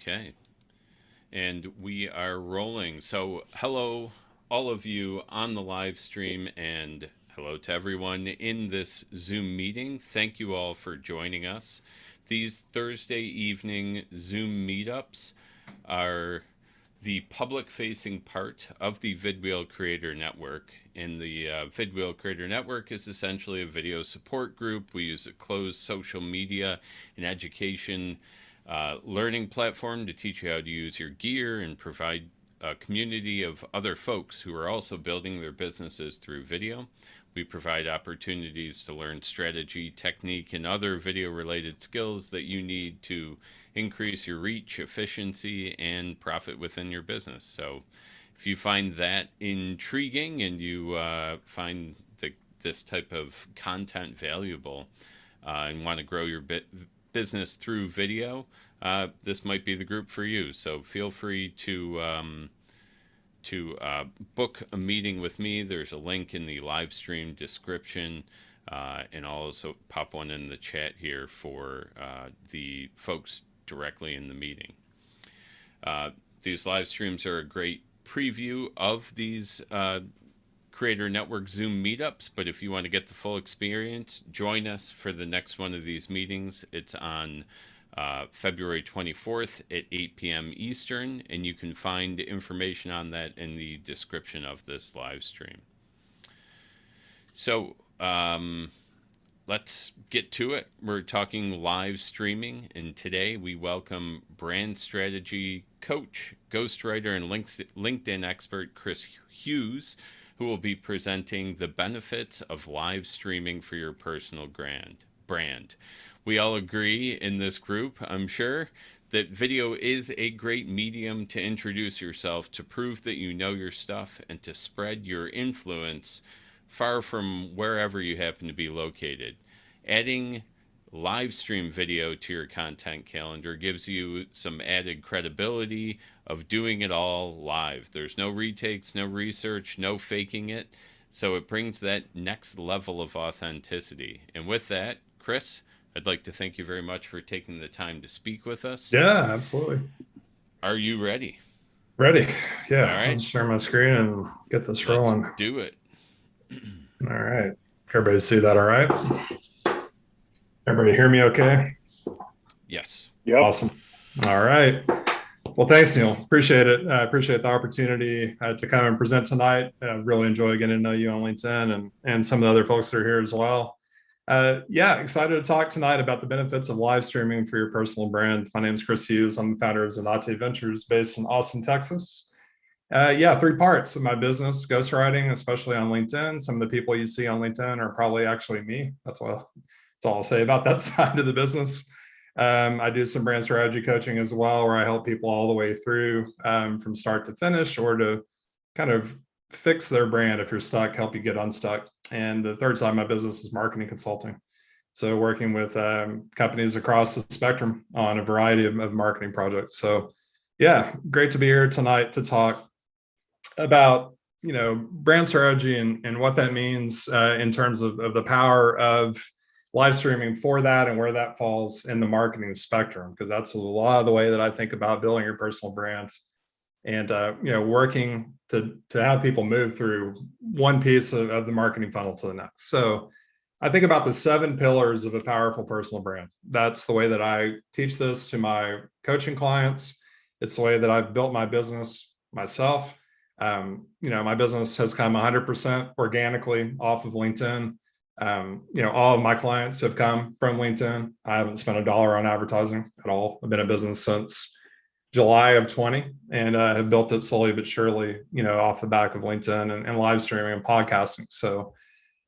Okay. And we are rolling. So, hello, all of you on the live stream, and hello to everyone in this Zoom meeting. Thank you all for joining us. These Thursday evening Zoom meetups are the public facing part of the vidwheel Creator Network. And the vidwheel Creator Network is essentially a video support group. We use a closed social media and education learning platform to teach you how to use your gear and provide a community of other folks who are also building their businesses through video. We provide opportunities to learn strategy, technique, and other video related skills that you need to increase your reach, efficiency, and profit within your business. So if you find that intriguing and you find this type of content valuable and want to grow your business through video, this might be the group for you. So feel free to book a meeting with me. There's a link in the live stream description, and I'll also pop one in the chat here for the folks directly in the meeting. These live streams are a great preview of these Creator Network Zoom meetups, but if you want to get the full experience, join us for the next one of these meetings. It's on February 24th at 8 p.m. Eastern, and you can find information on that in the description of this live stream. So let's get to it. We're talking live streaming, and today we welcome brand strategy coach, ghostwriter, and LinkedIn expert Kris Hughes, who will be presenting the benefits of live streaming for your personal brand. We all agree in this group, I'm sure, that video is a great medium to introduce yourself, to prove that you know your stuff, and to spread your influence far from wherever you happen to be located. Adding live stream video to your content calendar gives you some added credibility of doing it all live. There's no retakes, no research, no faking it. So it brings that next level of authenticity. And with that, Kris, I'd like to thank you very much for taking the time to speak with us. Yeah, absolutely. Are you ready? Ready. Yeah. All right. I'll share my screen and get this rolling. Let's do it. All right. Everybody see that all right? Everybody hear me okay? Yes. Yep. Awesome. All right. Well, thanks, Neil. Appreciate it. I appreciate the opportunity to come and present tonight. I really enjoy getting to know you on LinkedIn and some of the other folks that are here as well. Excited to talk tonight about the benefits of live streaming for your personal brand. My name is Kris Hughes. I'm the founder of Zanate Ventures based in Austin, Texas. 3 parts of my business: ghostwriting, especially on LinkedIn. Some of the people you see on LinkedIn are probably actually me. That's all I'll say about that side of the business. I do some brand strategy coaching as well, where I help people all the way through from start to finish, or to kind of fix their brand if you're stuck, help you get unstuck. And the third side of my business is marketing consulting. So working with companies across the spectrum on a variety of marketing projects. So yeah, great to be here tonight to talk about brand strategy and what that means in terms of the power of live streaming for that, and where that falls in the marketing spectrum, because that's a lot of the way that I think about building your personal brand, and working to have people move through one piece of the marketing funnel to the next. So I think about the 7 pillars of a powerful personal brand. That's the way that I teach this to my coaching clients. It's the way that I've built my business myself. My business has come 100% organically off of LinkedIn. All of my clients have come from LinkedIn. I haven't spent $1 on advertising at all. I've been in business since July of 20, and have built it slowly but surely, off the back of LinkedIn and live streaming and podcasting. So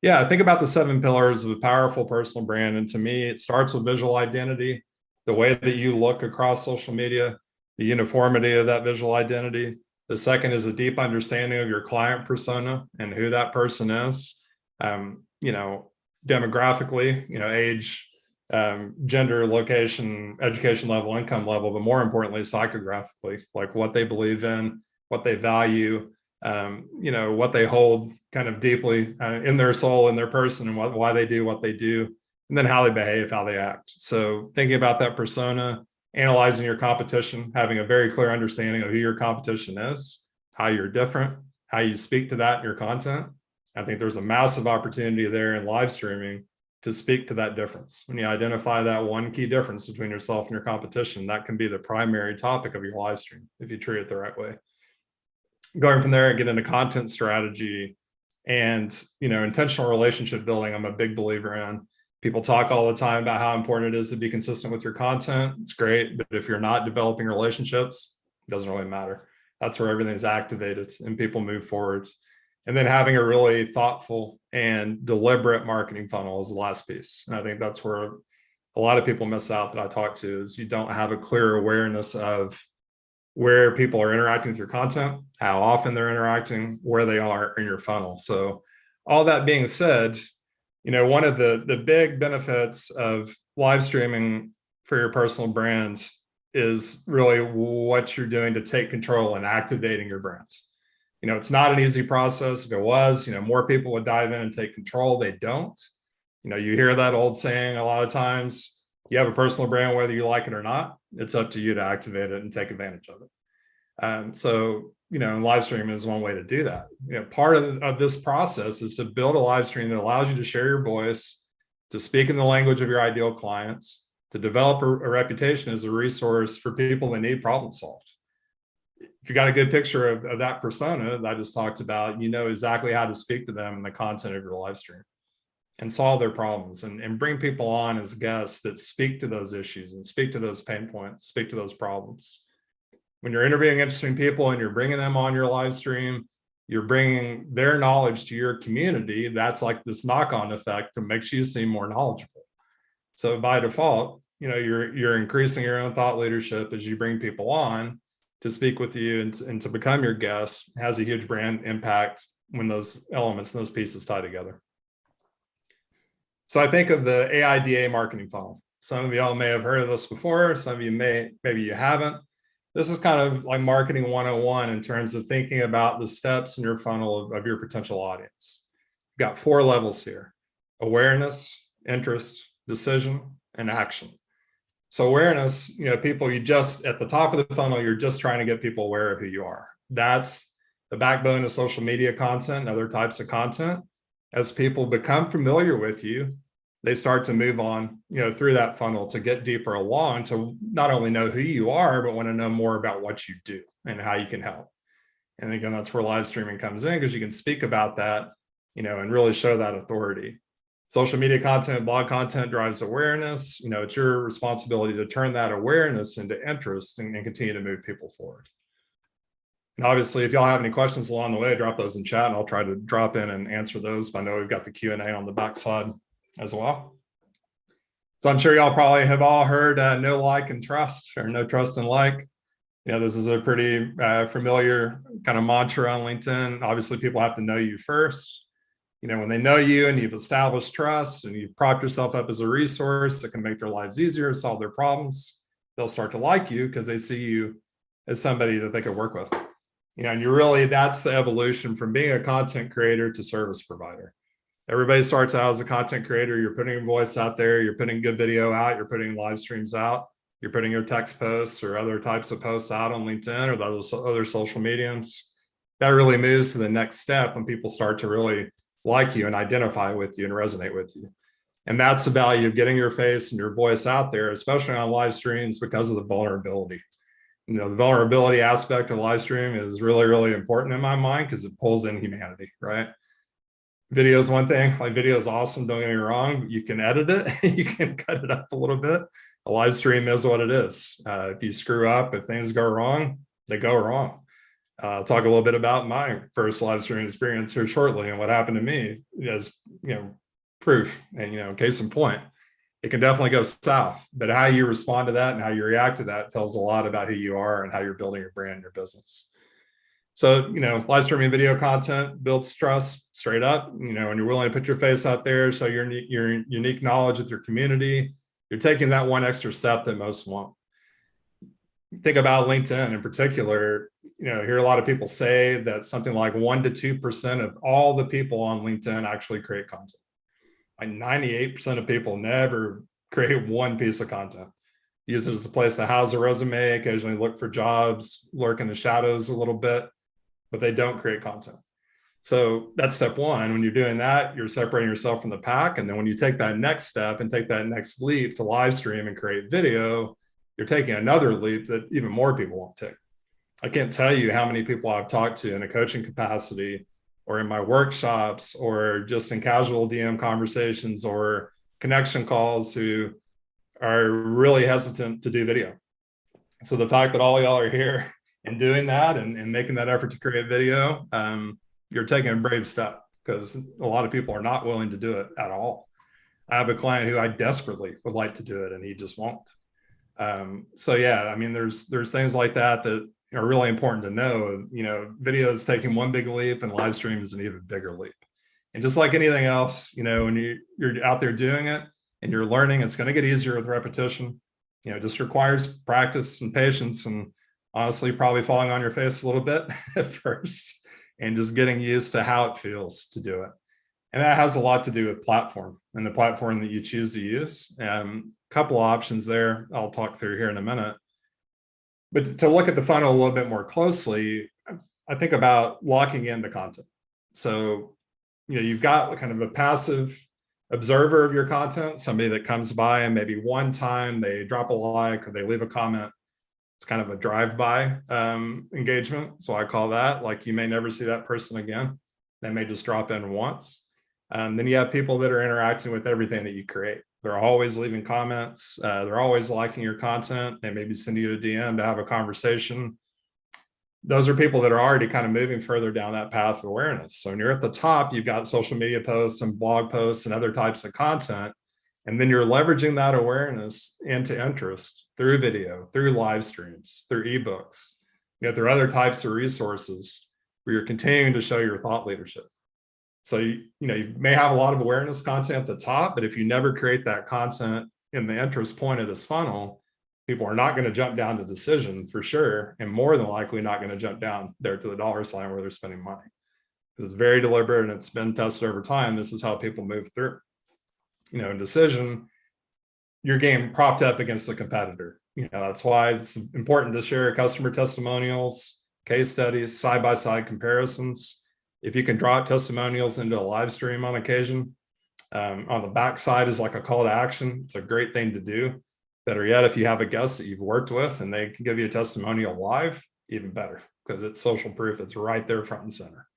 yeah, think about the 7 pillars of a powerful personal brand. And to me, it starts with visual identity, the way that you look across social media, the uniformity of that visual identity. The second is a deep understanding of your client persona and who that person is. Demographically, age, gender, location, education level, income level, but more importantly, psychographically, like what they believe in, what they value, what they hold kind of deeply in their soul, in their person, and why they do what they do, and then how they behave, how they act. So thinking about that persona, analyzing your competition, having a very clear understanding of who your competition is, how you're different, how you speak to that in your content. I think there's a massive opportunity there in live streaming to speak to that difference. When you identify that one key difference between yourself and your competition, that can be the primary topic of your live stream if you treat it the right way. Going from there and get into content strategy and intentional relationship building, I'm a big believer in. People talk all the time about how important it is to be consistent with your content. It's great, but if you're not developing relationships, it doesn't really matter. That's where everything's activated and people move forward. And then having a really thoughtful and deliberate marketing funnel is the last piece. And I think that's where a lot of people miss out that I talk to, is you don't have a clear awareness of where people are interacting with your content, how often they're interacting, where they are in your funnel. So all that being said, one of the big benefits of live streaming for your personal brand is really what you're doing to take control and activating your brand. It's not an easy process. If it was, more people would dive in and take control. They don't. You hear that old saying a lot of times, you have a personal brand, whether you like it or not. It's up to you to activate it and take advantage of it. So, live streaming is one way to do that. Part of this process is to build a live stream that allows you to share your voice, to speak in the language of your ideal clients, to develop a reputation as a resource for people that need problem solved. If you got a good picture of that persona that I just talked about, you know exactly how to speak to them in the content of your live stream and solve their problems and bring people on as guests that speak to those issues and speak to those pain points, speak to those problems. When you're interviewing interesting people and you're bringing them on your live stream, you're bringing their knowledge to your community. That's like this knock-on effect that makes you seem more knowledgeable. So by default, you're increasing your own thought leadership as you bring people on to speak with you and to become your guest. Has a huge brand impact when those elements and those pieces tie together. So I think of the AIDA marketing funnel. Some of y'all may have heard of this before. Some of you maybe you haven't. This is kind of like marketing 101 in terms of thinking about the steps in your funnel of your potential audience. You've got 4 levels here: awareness, interest, decision, and action. So awareness, people, you just at the top of the funnel, you're just trying to get people aware of who you are. That's the backbone of social media content and other types of content. As people become familiar with you, they start to move on, through that funnel to get deeper along, to not only know who you are, but want to know more about what you do and how you can help. And again, that's where live streaming comes in, because you can speak about that, and really show that authority. Social media content, blog content drives awareness. It's your responsibility to turn that awareness into interest and continue to move people forward. And obviously, if y'all have any questions along the way, drop those in chat and I'll try to drop in and answer those. I know we've got the Q&A on the backside as well. So I'm sure y'all probably have all heard no like and trust, or no trust and like. This is a pretty familiar kind of mantra on LinkedIn. Obviously, people have to know you first. When they know you and you've established trust and you've propped yourself up as a resource that can make their lives easier, solve their problems, they'll start to like you because they see you as somebody that they could work with. And that's the evolution from being a content creator to service provider. Everybody starts out as a content creator. You're putting your voice out there. You're putting good video out. You're putting live streams out. You're putting your text posts or other types of posts out on LinkedIn or those other social mediums. That really moves to the next step when people start to really like you and identify with you and resonate with you. And that's the value of getting your face and your voice out there, especially on live streams, because of the vulnerability. The vulnerability aspect of live stream is really, really important in my mind because it pulls in humanity, right? Video is one thing. Like, video is awesome, don't get me wrong. You can edit it, you can cut it up a little bit. A live stream is what it is. If you screw up, if things go wrong, they go wrong. I'll talk a little bit about my first live stream experience here shortly and what happened to me as proof and case in point. It can definitely go south, but how you respond to that and how you react to that tells a lot about who you are and how you're building your brand and your business. So, live streaming video content builds trust straight up, and you're willing to put your face out there, so your unique knowledge with your community. You're taking that one extra step that most won't. Think about LinkedIn in particular. Hear a lot of people say that something like 1% to 2% of all the people on LinkedIn actually create content. Like 98% of people never create one piece of content. use it as a place to house a resume, occasionally look for jobs, lurk in the shadows a little bit, but they don't create content. So that's step one. When you're doing that, you're separating yourself from the pack. And then when you take that next step and take that next leap to live stream and create video, you're taking another leap that even more people won't take. I can't tell you how many people I've talked to in a coaching capacity or in my workshops or just in casual DM conversations or connection calls who are really hesitant to do video. So the fact that all y'all are here and doing that and making that effort to create video, you're taking a brave step, because a lot of people are not willing to do it at all. I have a client who I desperately would like to do it, and he just won't. So yeah, I mean, there's things like that that are really important to know. You know, video is taking one big leap, and live stream is an even bigger leap. And just like anything else, you know, when you're out there doing it and you're learning, it's going to get easier with repetition. You know, it just requires practice and patience, and honestly, probably falling on your face a little bit at first, and just getting used to how it feels to do it. And that has a lot to do with platform and the platform that you choose to use. Couple of options there I'll talk through here in a minute. But to look at the funnel a little bit more closely, I think about locking in the content. So, you know, you've got kind of a passive observer of your content, somebody that comes by and maybe one time they drop a like or they leave a comment. It's kind of a drive-by engagement. So I call that, like, you may never see that person again. They may just drop in once. Then you have people that are interacting with everything that you create. They're always leaving comments. They're always liking your content. They maybe send you a DM to have a conversation. Those are people that are already kind of moving further down that path of awareness. So when you're at the top, you've got social media posts and blog posts and other types of content. And then you're leveraging that awareness into interest through video, through live streams, through ebooks, you know, through other types of resources where you're continuing to show your thought leadership. So, you know, you may have a lot of awareness content at the top, but if you never create that content in the interest point of this funnel, people are not going to jump down to decision for sure. And more than likely not going to jump down there to the dollar sign where they're spending money. It's very deliberate and it's been tested over time. This is how people move through. You know, in decision, you're getting propped up against the competitor. You know, that's why it's important to share customer testimonials, case studies, side-by-side comparisons. If you can drop testimonials into a live stream on occasion, on the backside is like a call to action. It's a great thing to do. Better yet, if you have a guest that you've worked with and they can give you a testimonial live, even better, because it's social proof. It's right there front and center.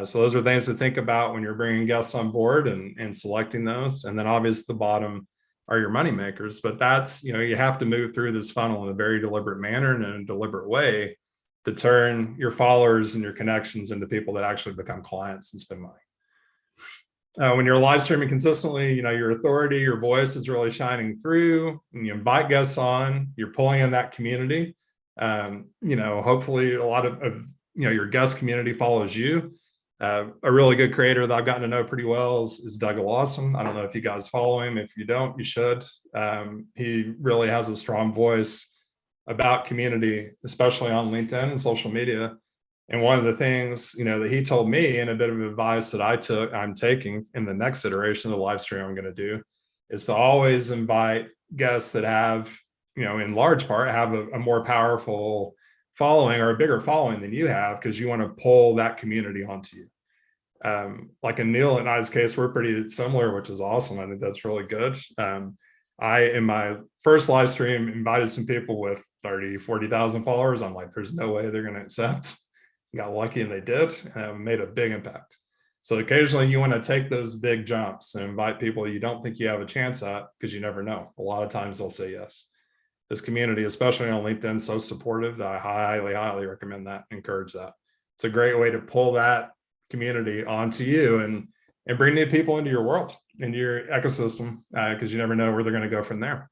So those are things to think about when you're bringing guests on board and selecting those. And then obviously the bottom are your money makers, but that's, you know, you have to move through this funnel in a very deliberate manner and in a deliberate way to turn your followers and your connections into people that actually become clients and spend money. When you're live streaming consistently, you know, your authority, your voice is really shining through, and you invite guests on, you're pulling in that community. You know, hopefully a lot of you know, your guest community follows you. A really good creator that I've gotten to know pretty well is Doug Lawson. I don't know if you guys follow him. If you don't, you should. He really has a strong voice about community, especially on LinkedIn and social media. And one of the things, you know, that he told me, and a bit of advice that I'm taking in the next iteration of the live stream I'm going to do, is to always invite guests that have, you know, in large part, have a more powerful following or a bigger following than you have, because you want to pull that community onto you. Like in Neil and I's case, we're pretty similar, which is awesome. I think that's really good. In my first live stream, invited some people with 30, 40,000 followers. I'm like, there's no way they're going to accept. Got lucky and they did, and made a big impact. So occasionally you want to take those big jumps and invite people you don't think you have a chance at, because you never know. A lot of times they'll say yes. This community, especially on LinkedIn, so supportive that I highly recommend that, encourage that. It's a great way to pull that community onto you and bring new people into your world, into your ecosystem, because you never know where they're going to go from there.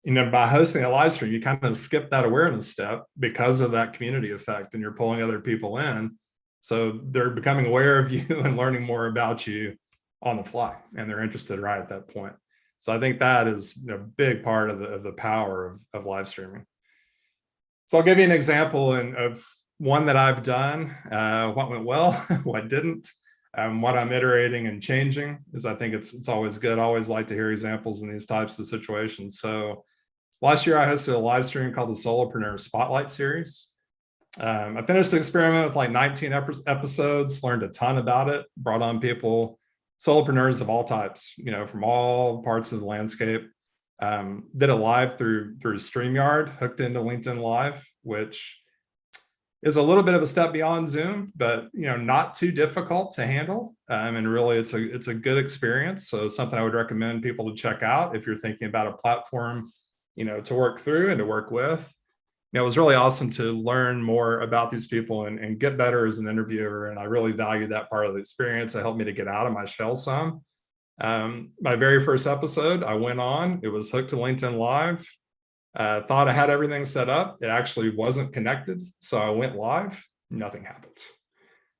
You know, by hosting a live stream, you kind of skip that awareness step because of that community effect, and you're pulling other people in. So they're becoming aware of you and learning more about you on the fly, and they're interested right at that point. So I think that is a big part of the power of live streaming. So I'll give you an example of one that I've done, what went well, what didn't. What I'm iterating and changing is I think it's always good. I always like to hear examples in these types of situations. So last year I hosted a live stream called the Soloprenuer Spotlight Series. I finished the experiment with like 19 episodes, learned a ton about it, brought on people, solopreneurs of all types, from all parts of the landscape. Did it live through StreamYard, hooked into LinkedIn Live, which is a little bit of a step beyond Zoom, but not too difficult to handle. And really, it's a good experience. So something I would recommend people to check out if you're thinking about a platform, to work through and to work with. It was really awesome to learn more about these people and get better as an interviewer. And I really valued that part of the experience. It helped me to get out of my shell some. My very first episode, I went on, it was hooked to LinkedIn Live. Thought I had everything set up. It actually wasn't connected. So I went live, nothing happened.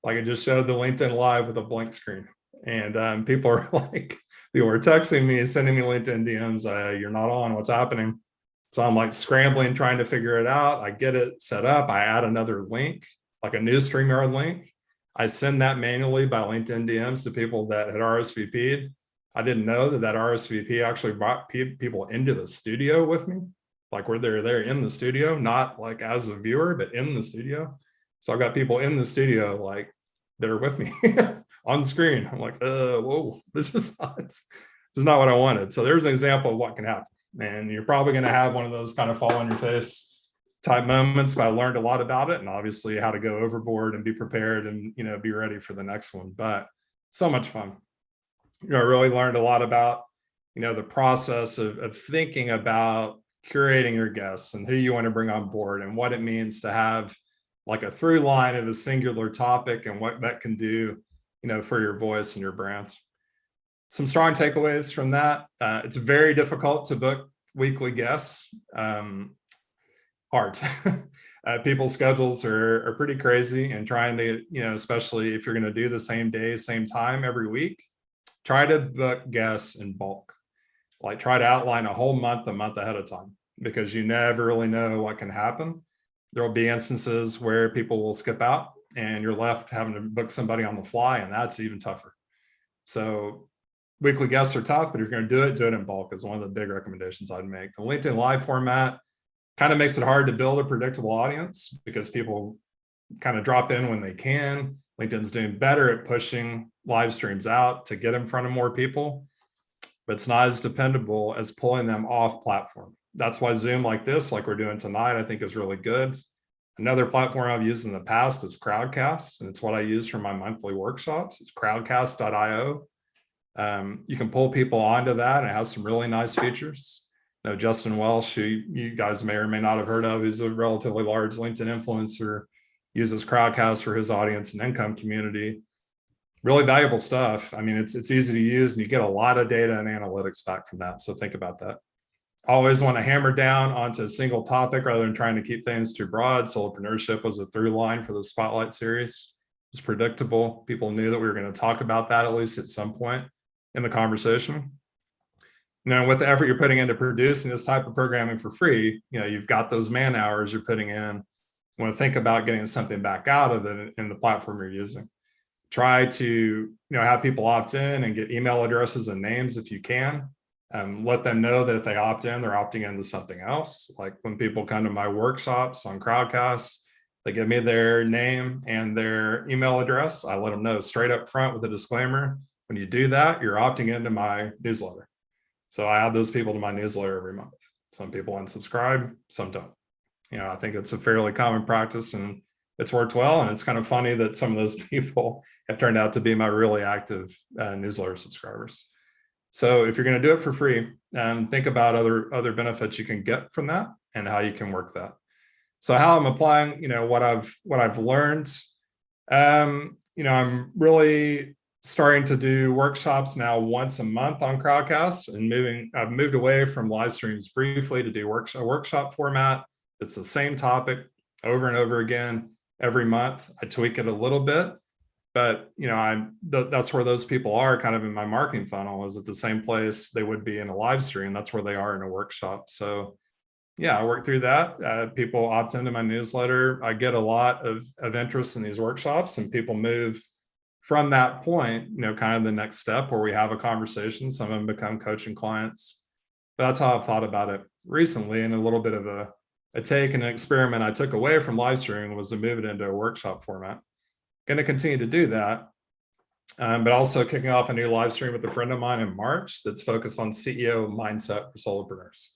Like it just showed the LinkedIn Live with a blank screen. And people were texting me, sending me LinkedIn DMs, you're not on, what's happening? So I'm like scrambling, trying to figure it out. I get it set up. I add another link, like a new StreamYard link. I send that manually by LinkedIn DMs to people that had RSVP'd. I didn't know that RSVP actually brought people into the studio with me, like where they're there in the studio, not like as a viewer, but in the studio. So I've got people in the studio, like they're with me on screen. I'm like, whoa, this is not what I wanted. So there's an example of what can happen. And you're probably going to have one of those kind of fall on your face type moments, but I learned a lot about it and obviously how to go overboard and be prepared and, be ready for the next one. But so much fun. I really learned a lot about, the process of thinking about curating your guests and who you want to bring on board and what it means to have like a through line of a singular topic and what that can do, for your voice and your brand. Some strong takeaways from that. It's very difficult to book weekly guests. Hard. People's schedules are pretty crazy, and trying to, especially if you're going to do the same day, same time every week, try to book guests in bulk. Like try to outline a whole month, a month ahead of time, because you never really know what can happen. There will be instances where people will skip out and you're left having to book somebody on the fly, and that's even tougher. So weekly guests are tough, but if you're going to do it in bulk is one of the big recommendations I'd make. The LinkedIn Live format kind of makes it hard to build a predictable audience because people kind of drop in when they can. LinkedIn's doing better at pushing live streams out to get in front of more people, but it's not as dependable as pulling them off platform. That's why Zoom like this, like we're doing tonight, I think is really good. Another platform I've used in the past is Crowdcast, and it's what I use for my monthly workshops. It's crowdcast.io. You can pull people onto that, and it has some really nice features. Justin Welsh, who you guys may or may not have heard of, who's a relatively large LinkedIn influencer, uses Crowdcast for his audience and income community. Really valuable stuff. I mean, it's easy to use, and you get a lot of data and analytics back from that. So think about that. Always want to hammer down onto a single topic rather than trying to keep things too broad. Solopreneurship was a through line for the Spotlight series. It was predictable. People knew that we were going to talk about that at least at some point in the conversation. With the effort you're putting into producing this type of programming for free, you've got those man hours you're putting in. You want to think about getting something back out of it in the platform you're using. Try to have people opt in and get email addresses and names if you can. Let them know that if they opt in, they're opting into something else. Like when people come to my workshops on Crowdcast, they give me their name and their email address. I let them know straight up front with a disclaimer. When you do that, you're opting into my newsletter. So I add those people to my newsletter every month. Some people unsubscribe, some don't. I think it's a fairly common practice and it's worked well. And it's kind of funny that some of those people have turned out to be my really active newsletter subscribers. So if you're going to do it for free, think about other benefits you can get from that and how you can work that. So how I'm applying, what I've learned, I'm really starting to do workshops now once a month on Crowdcast, and I've moved away from live streams briefly to do a workshop format. It's the same topic over and over again every month. I tweak it a little bit, but that's where those people are kind of in my marketing funnel, is at the same place they would be in a live stream. That's where they are in a workshop. So yeah, I work through that. People opt into my newsletter. I get a lot of interest in these workshops, and people move from that point, kind of the next step where we have a conversation, some of them become coaching clients. But that's how I've thought about it recently, and a little bit of a take and an experiment I took away from live streaming was to move it into a workshop format. Going to continue to do that, but also kicking off a new live stream with a friend of mine in March that's focused on CEO mindset for solopreneurs.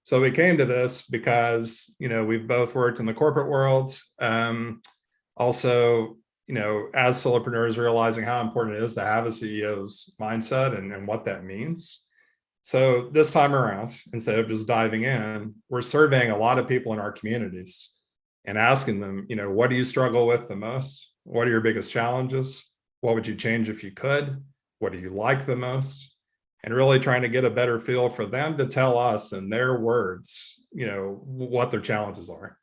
So we came to this because, we've both worked in the corporate world. Also, as solopreneurs, realizing how important it is to have a CEO's mindset and what that means. So this time around, instead of just diving in, we're surveying a lot of people in our communities and asking them, what do you struggle with the most? What are your biggest challenges? What would you change if you could? What do you like the most? And really trying to get a better feel for them to tell us in their words, what their challenges are.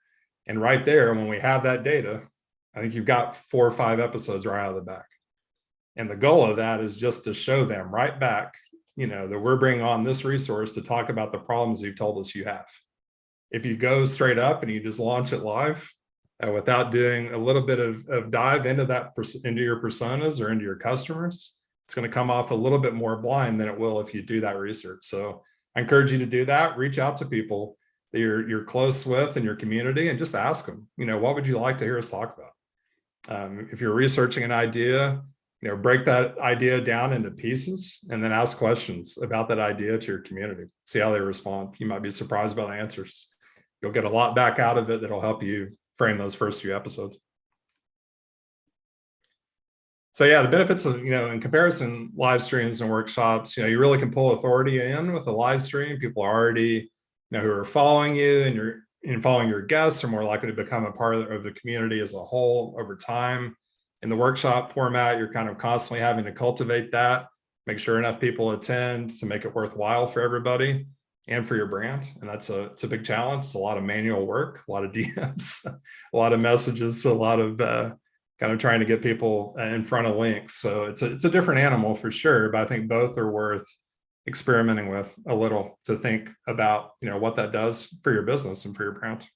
And right there, when we have that data, I think you've got 4 or 5 episodes right out of the back. And the goal of that is just to show them right back, that we're bringing on this resource to talk about the problems you've told us you have. If you go straight up and you just launch it live without doing a little bit of dive into your personas or into your customers, it's going to come off a little bit more blind than it will if you do that research. So I encourage you to do that. Reach out to people that you're close with in your community and just ask them, what would you like to hear us talk about? If you're researching an idea, break that idea down into pieces and then ask questions about that idea to your community. See how they respond. You might be surprised by the answers. You'll get a lot back out of it that'll help you frame those first few episodes. So yeah, the benefits of, in comparison, live streams and workshops, you really can pull authority in with a live stream. People are already, who are following you, and following your guests are more likely to become a part of the community as a whole over time. In the workshop format, you're kind of constantly having to cultivate that, make sure enough people attend to make it worthwhile for everybody and for your brand. And it's a big challenge. It's a lot of manual work, a lot of DMs, a lot of messages, a lot of kind of trying to get people in front of links. So it's a different animal for sure, but I think both are worth experimenting with a little to think about, what that does for your business and for your brand.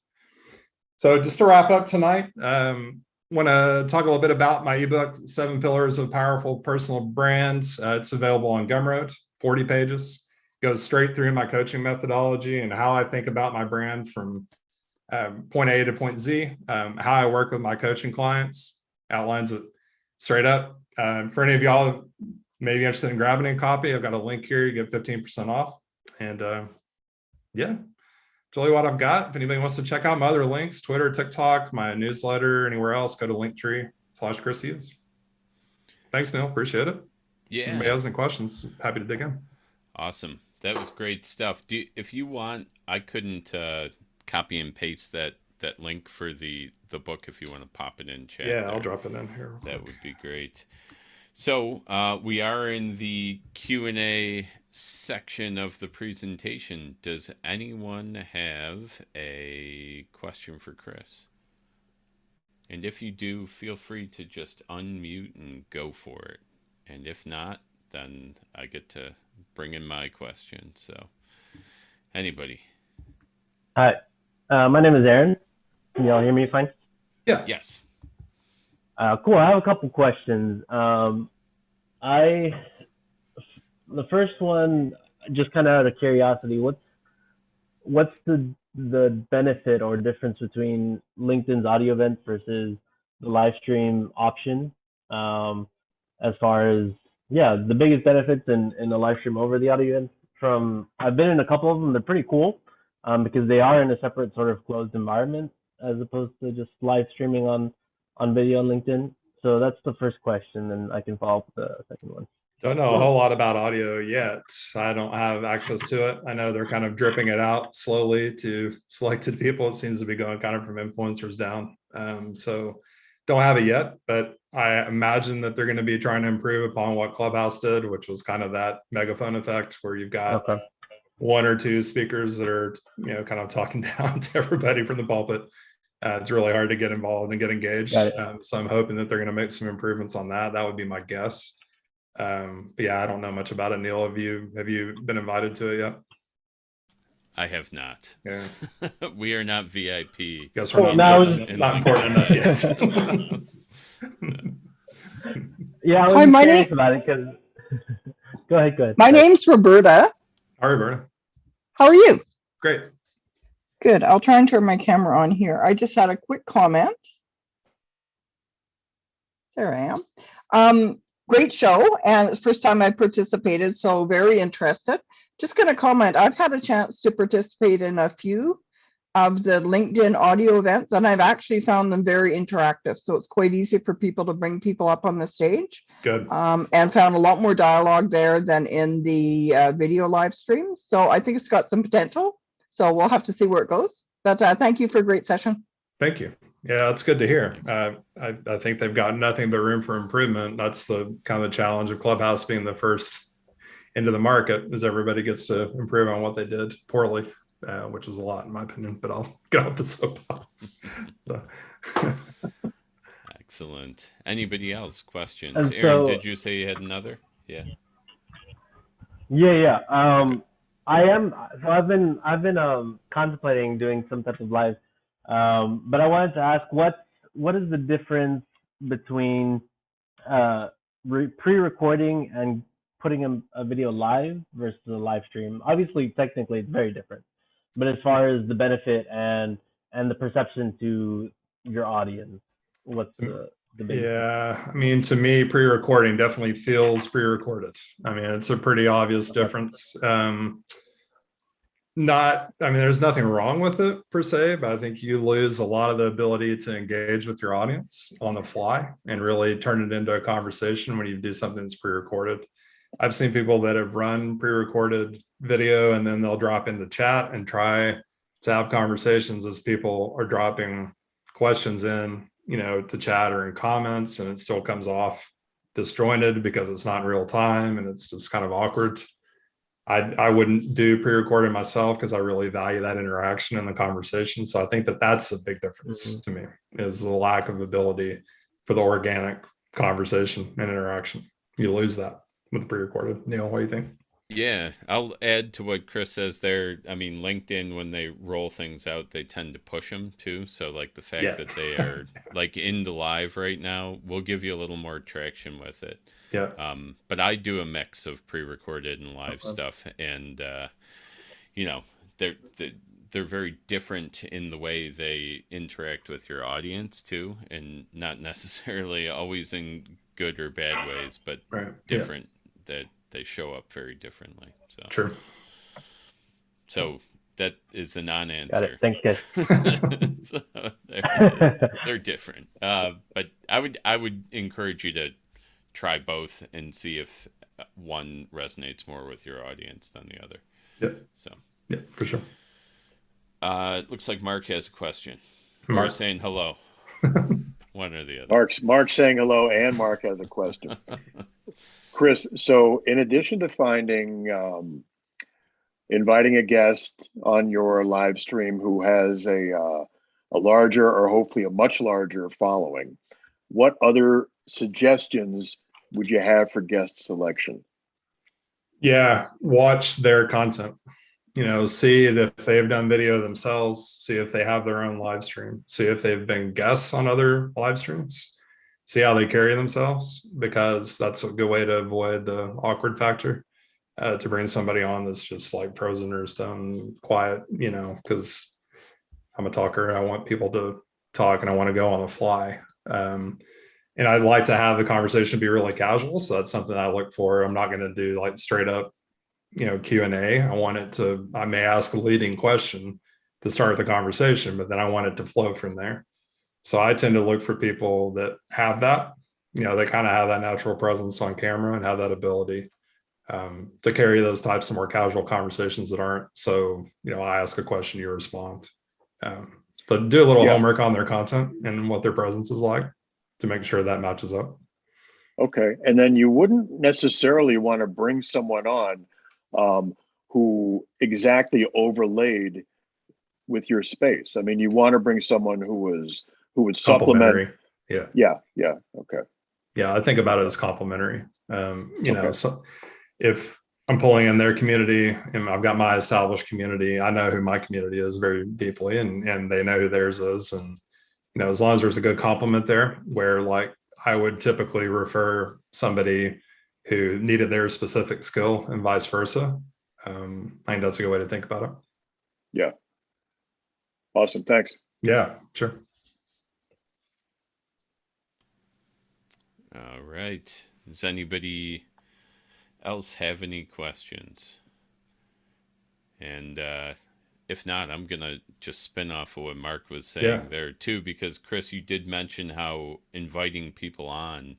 So just to wrap up tonight, want to talk a little bit about my ebook, 7 Pillars of Powerful Personal Brands. It's available on Gumroad, 40 pages. Goes straight through my coaching methodology and how I think about my brand from point A to point Z, how I work with my coaching clients, outlines it straight up. For any of y'all maybe interested in grabbing a copy, I've got a link here. You get 15% off. And yeah, it's really what I've got. If anybody wants to check out my other links, Twitter, TikTok, my newsletter, anywhere else, go to Linktree/Kris Hughes. Thanks, Neil. Appreciate it. Yeah. If anybody has any questions, happy to dig in. Awesome. That was great stuff. If you want, I couldn't copy and paste that link for the book if you want to pop it in chat. Yeah, I'll drop it in here. That would be great. So we are in the Q&A section of the presentation. Does anyone have a question for Kris? And if you do, feel free to just unmute and go for it. And if not, then I get to bring in my question. So anybody? Hi, my name is Aaron. Can y'all hear me fine? Yeah. Yes. Cool. I have a couple questions. The first one, just kind of out of curiosity, what's the benefit or difference between LinkedIn's audio event versus the live stream option? As far as the biggest benefits in the live stream over the audio event. I've been in a couple of them. They're pretty cool because they are in a separate sort of closed environment as opposed to just live streaming on video on LinkedIn. So that's the first question, and I can follow up with the second one. Don't know a whole lot about audio yet. I don't have access to it. I know they're kind of dripping it out slowly to selected people. It seems to be going kind of from influencers down. So don't have it yet, but I imagine that they're going to be trying to improve upon what Clubhouse did, which was kind of that megaphone effect where you've got one or two speakers that are, kind of talking down to everybody from the pulpit. It's really hard to get involved and get engaged. So I'm hoping that they're going to make some improvements on that. That would be my guess. But yeah, I don't know much about it. Neil, have you been invited to it yet? I have not. Yeah. We are not VIP. Guess we're not important enough yet. Yeah, I was Hi, just my curious name about it because. Go ahead. Go ahead. my Sorry. name's Roberta. All right, Bernie. How are you? Great. Good. I'll try and turn my camera on here. I just had a quick comment. There I am. Great show, and it's the first time I participated, so very interested. Just going to comment. I've had a chance to participate in a few of the LinkedIn audio events, and I've actually found them very interactive. So it's quite easy for people to bring people up on the stage. Good. And found a lot more dialogue there than in the video live streams. So I think it's got some potential. So we'll have to see where it goes. But thank you for a great session. Thank you. Yeah, it's good to hear. I think they've got nothing but room for improvement. That's the kind of the challenge of Clubhouse being the first into the market, is everybody gets to improve on what they did poorly, which is a lot in my opinion, but I'll get off the soapbox. So. Excellent. Anybody else? Questions? And Aaron, so- did you say you had another? Yeah. Yeah. Okay. I am. So I've been contemplating doing some type of live. But I wanted to ask, what is the difference between pre-recording and putting a video live versus a live stream? Obviously, technically, it's very different. But as far as the benefit and the perception to your audience, what's the big? Yeah, I mean, to me, pre-recording definitely feels pre-recorded. I mean, it's a pretty obvious difference. There's nothing wrong with it per se, but I think you lose a lot of the ability to engage with your audience on the fly and really turn it into a conversation when you do something that's pre-recorded. I've seen people that have run pre-recorded video and then they'll drop into chat and try to have conversations as people are dropping questions in, to chat or in comments, and it still comes off disjointed because it's not in real time and it's just kind of awkward. I wouldn't do pre-recording myself because I really value that interaction in the conversation. So I think that that's a big difference to me, is the lack of ability for the organic conversation and interaction. You lose that with pre-recorded. Neil, what do you think? Yeah, I'll add to what Kris says there. I mean, LinkedIn, when they roll things out, they tend to push them too. So like the fact that they are like in the live right now will give you a little more traction with it. Yeah. But I do a mix of pre-recorded and live stuff, and they're very different in the way they interact with your audience too, and not necessarily always in good or bad ways, but different. That they show up very differently. So true. So that is a non-answer. Got it. Thanks, guys. So they're different. But I would encourage you to try both and see if one resonates more with your audience than the other. Yeah. So. Yeah, for sure. It looks like Mark has a question. Mark saying hello. One or the other. Mark's saying hello, and Mark has a question. Kris, so in addition to inviting a guest on your live stream who has a larger, or hopefully a much larger following, what other suggestions would you have for guest selection? Yeah, watch their content. See if they've done video themselves, see if they have their own live stream, see if they've been guests on other live streams, see how they carry themselves, because that's a good way to avoid the awkward factor, to bring somebody on that's just like frozen or stone quiet, because I'm a talker. I want people to talk and I want to go on the fly. And I'd like to have the conversation be really casual. So that's something I look for. I'm not going to do like straight up, Q&A. I may ask a leading question to start the conversation, but then I want it to flow from there. So I tend to look for people that have that, they kind of have that natural presence on camera and have that ability to carry those types of more casual conversations that aren't so, I ask a question, you respond. So do a little homework on their content and what their presence is like to make sure that matches up. Okay. And then you wouldn't necessarily want to bring someone on who exactly overlaid with your space. I mean, you want to bring someone who would supplement. Yeah. Okay. Yeah, I think about it as complementary. So if I'm pulling in their community and I've got my established community, I know who my community is very deeply, and they know who theirs is. And, as long as there's a good complement there, where like I would typically refer somebody who needed their specific skill and vice versa. I think that's a good way to think about it. Yeah. Awesome. Thanks. Yeah, sure. All right. Does anybody else have any questions? And if not, I'm going to just spin off of what Mark was saying there too, because Kris, you did mention how inviting people on,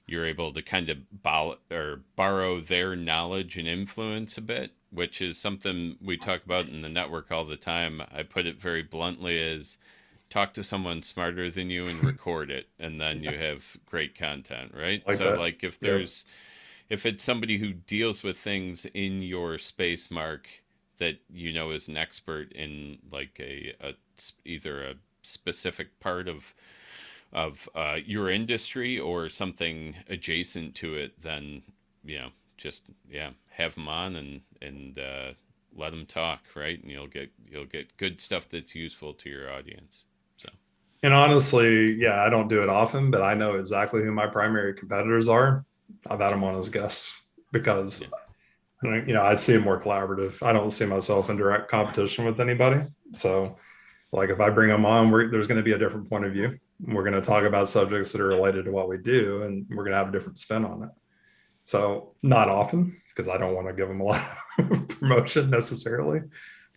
you're able to kind of borrow their knowledge and influence a bit, which is something we talk about in the network all the time. I put it very bluntly as talk to someone smarter than you and record it, and then you have great content, right? Like if there's, if it's somebody who deals with things in your space, Mark, that you know is an expert in like either a specific part of your industry or something adjacent to it, then just have them on and let them talk, right? And you'll get good stuff that's useful to your audience. So, and honestly, I don't do it often, but I know exactly who my primary competitors are. I've had them on as guests because I see it more collaborative. I don't see myself in direct competition with anybody. So like if I bring them on, there's going to be a different point of view. We're going to talk about subjects that are related to what we do, and we're going to have a different spin on it. So not often, because I don't want to give them a lot of promotion necessarily,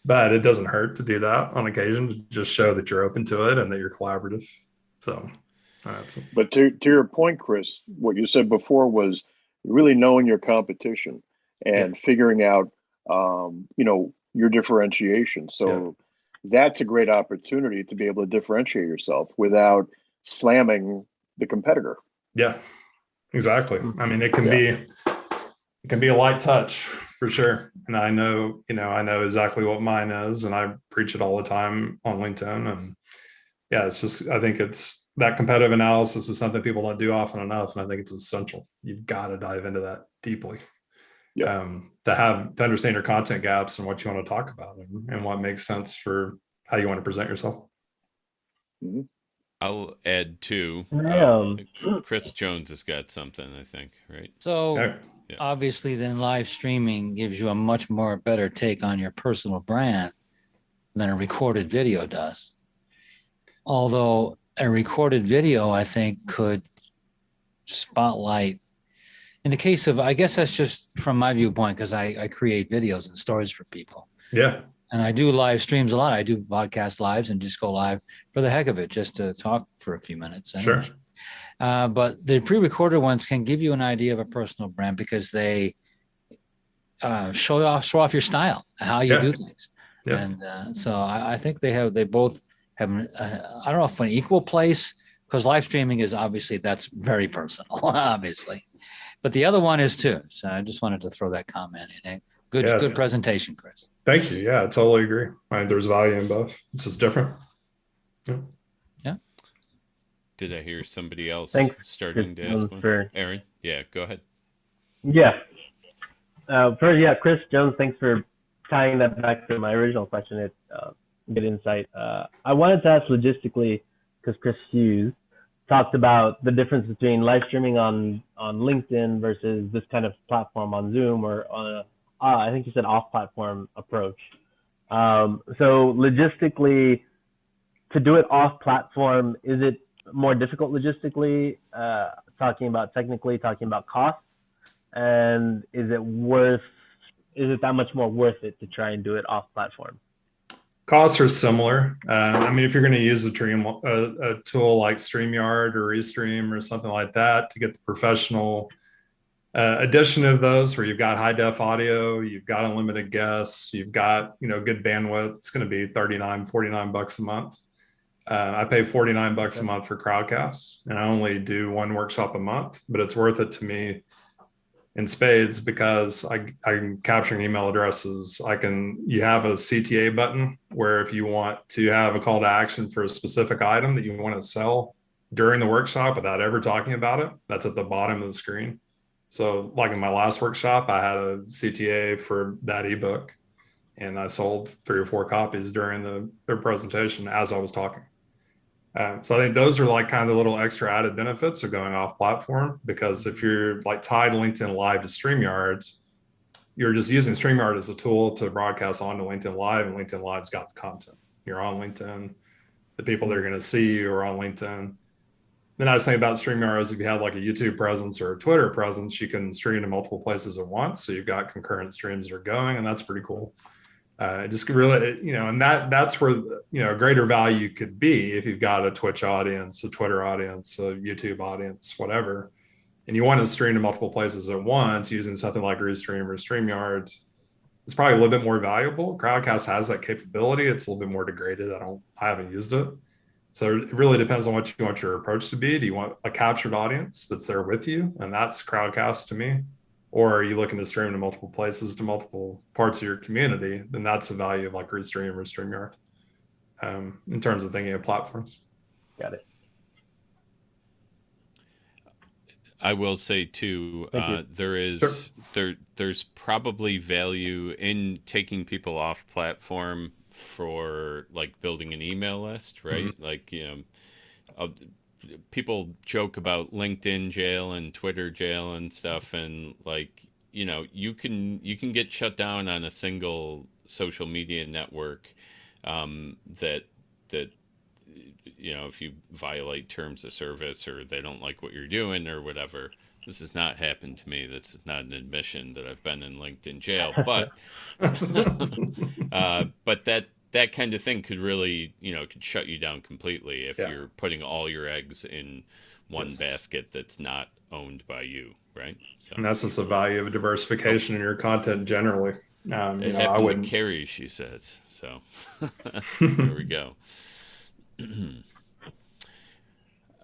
but it doesn't hurt to do that on occasion to just show that you're open to it and that you're collaborative. So but to your point, Kris, what you said before was really knowing your competition and figuring out your differentiation. So that's a great opportunity to be able to differentiate yourself without slamming the competitor. Yeah, exactly. I mean, it can be a light touch for sure. And I know exactly what mine is, and I preach it all the time on LinkedIn. And it's just, I think that competitive analysis is something people don't do often enough. And I think it's essential. You've got to dive into that deeply. To understand your content gaps and what you want to talk about and what makes sense for how you want to present yourself. Mm-hmm. I'll add too. Kris Jones has got something, I think, right? So obviously then live streaming gives you a much more better take on your personal brand than a recorded video does. Although a recorded video, I think, could spotlight, in the case of, I guess that's just from my viewpoint, because I create videos and stories for people. Yeah. And I do live streams a lot. I do podcast lives and just go live for the heck of it, just to talk for a few minutes. Anyway. Sure. But the pre-recorded ones can give you an idea of a personal brand because they show off your style, how you do things. Yeah. And so I think they both have, I don't know if an equal place, because live streaming is obviously, that's very personal, obviously. But the other one is too. So I just wanted to throw that comment in. Good presentation, Kris. Thank you. Yeah, I totally agree. There's value in both. It's just different. Yeah. Did I hear somebody else starting to ask one? Aaron? Yeah, go ahead. Yeah. Kris Jones, thanks for tying that back to my original question. It's good insight. I wanted to ask logistically, because Chris Hughes talked about the difference between live streaming on LinkedIn versus this kind of platform on Zoom or on I think you said off-platform approach. So logistically, to do it off-platform, is it more difficult logistically, talking about cost? And is it that much more worth it to try and do it off-platform? Costs are similar. If you're going to use a tool like StreamYard or Restream or something like that to get the professional edition of those, where you've got high def audio, you've got unlimited guests, you've got good bandwidth, it's going to be $49 a month. I pay $49 a month for Crowdcast, and I only do one workshop a month, but it's worth it to me in spades because I'm capturing email addresses. You have a CTA button where if you want to have a call to action for a specific item that you want to sell during the workshop without ever talking about it, that's at the bottom of the screen. So like in my last workshop, I had a CTA for that ebook and I sold 3 or 4 copies during their presentation as I was talking. So I think those are like kind of the little extra added benefits of going off platform, because if you're like tied LinkedIn Live to StreamYard, you're just using StreamYard as a tool to broadcast onto LinkedIn Live, and LinkedIn Live's got the content. You're on LinkedIn. The people that are going to see you are on LinkedIn. The nice thing about StreamYard is if you have like a YouTube presence or a Twitter presence, you can stream to multiple places at once. So you've got concurrent streams that are going, and that's pretty cool. Just really, and that's where, a greater value could be if you've got a Twitch audience, a Twitter audience, a YouTube audience, whatever, and you want to stream to multiple places at once using something like Restream or StreamYard. It's probably a little bit more valuable. Crowdcast has that capability. It's a little bit more degraded. I haven't used it. So it really depends on what you want your approach to be. Do you want a captured audience that's there with you? And that's Crowdcast to me. Or are you looking to stream to multiple places, to multiple parts of your community? Then that's the value of like Restream or StreamYard in terms of thinking of platforms. Got it. I will say too, there's probably value in taking people off platform for like building an email list, right? Mm-hmm. Like, people joke about LinkedIn jail and Twitter jail and stuff, and like, you can get shut down on a single social media network that if you violate terms of service or they don't like what you're doing or whatever. This has not happened to me. This is not an admission that I've been in LinkedIn jail, but but that kind of thing could really, could shut you down completely if you're putting all your eggs in one basket that's not owned by you, right? So, and that's just the value of diversification in your content generally. I wouldn't carry, she says. So there we go.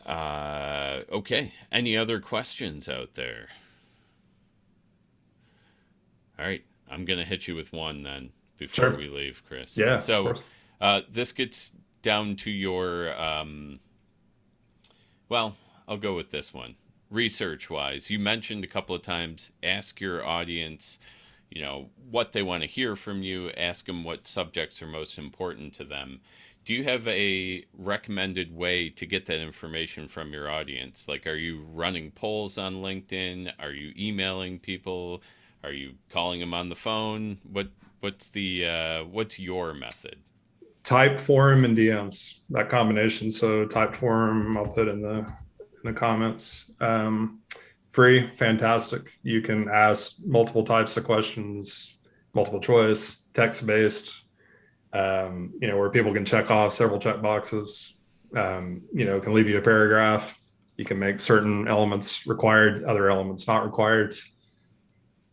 Okay. Any other questions out there? All right. I'm going to hit you with one then before we leave, Kris. Yeah. So this gets down to your, well, I'll go with this one. Research wise, you mentioned a couple of times, ask your audience, what they want to hear from you, ask them what subjects are most important to them. Do you have a recommended way to get that information from your audience? Like, are you running polls on LinkedIn? Are you emailing people? Are you calling them on the phone? What's your method? Type, forum, and DMs, that combination. So type forum, I'll put in the comments. Free, fantastic. You can ask multiple types of questions, multiple choice, text-based, where people can check off several check boxes, can leave you a paragraph. You can make certain elements required, other elements not required.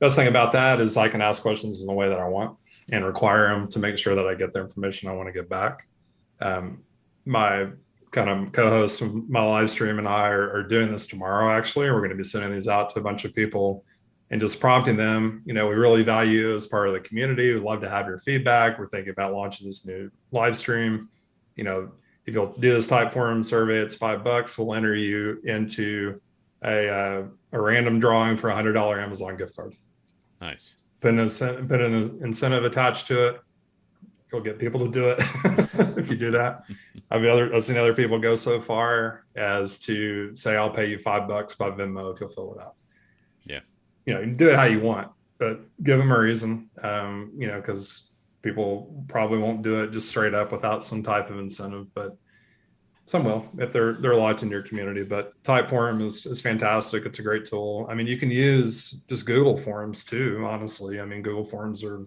Best thing about that is I can ask questions in the way that I want and require them to make sure that I get the information I want to get back. My kind of co-host of my live stream and I are doing this tomorrow, actually. We're going to be sending these out to a bunch of people and just prompting them. We really value you as part of the community. We'd love to have your feedback. We're thinking about launching this new live stream. If you'll do this type forum survey, it's $5. We'll enter you into a random drawing for $100 Amazon gift card. Nice. Put an incentive attached to it. You'll get people to do it if you do that. I've seen other people go so far as to say, I'll pay you $5 by Venmo if you'll fill it out. Yeah. You can do it how you want, but give them a reason, because people probably won't do it just straight up without some type of incentive, but some will if they're locked in your community. But Typeform is fantastic. It's a great tool. I mean, you can use just Google Forms too, honestly. I mean, Google Forms are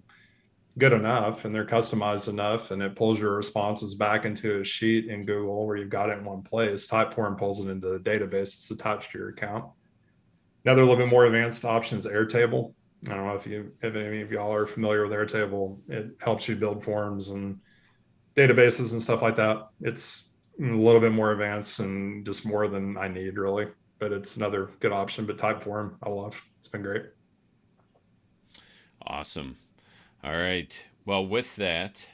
good enough and they're customized enough, and it pulls your responses back into a sheet in Google where you've got it in one place. Typeform pulls it into the database that's attached to your account. Another little bit more advanced option is Airtable. I don't know if any of y'all are familiar with Airtable. It helps you build forms and databases and stuff like that. It's a little bit more advanced and just more than I need, really, but it's another good option. But Typeform, I love. It's been great. Awesome. All right. Well, with that,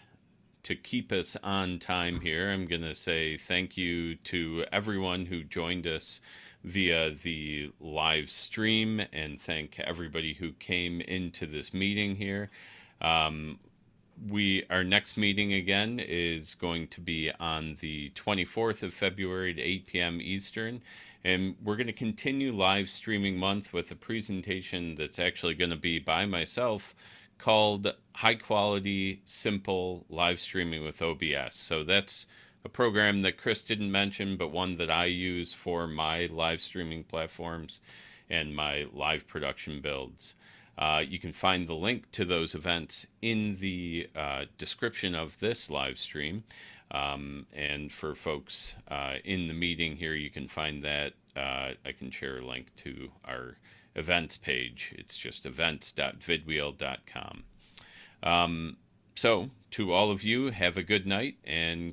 to keep us on time here, I'm going to say thank you to everyone who joined us via the live stream, and thank everybody who came into this meeting here. our next meeting again is going to be on the 24th of February at 8 p.m. Eastern. And we're going to continue live streaming month with a presentation that's actually going to be by myself called High Quality, Simple Live Streaming with OBS. So that's a program that Kris didn't mention, but one that I use for my live streaming platforms and my live production builds. You can find the link to those events in the description of this live stream. And for folks in the meeting here, you can find that. I can share a link to our events page. It's just events.vidwheel.com. So to all of you, have a good night and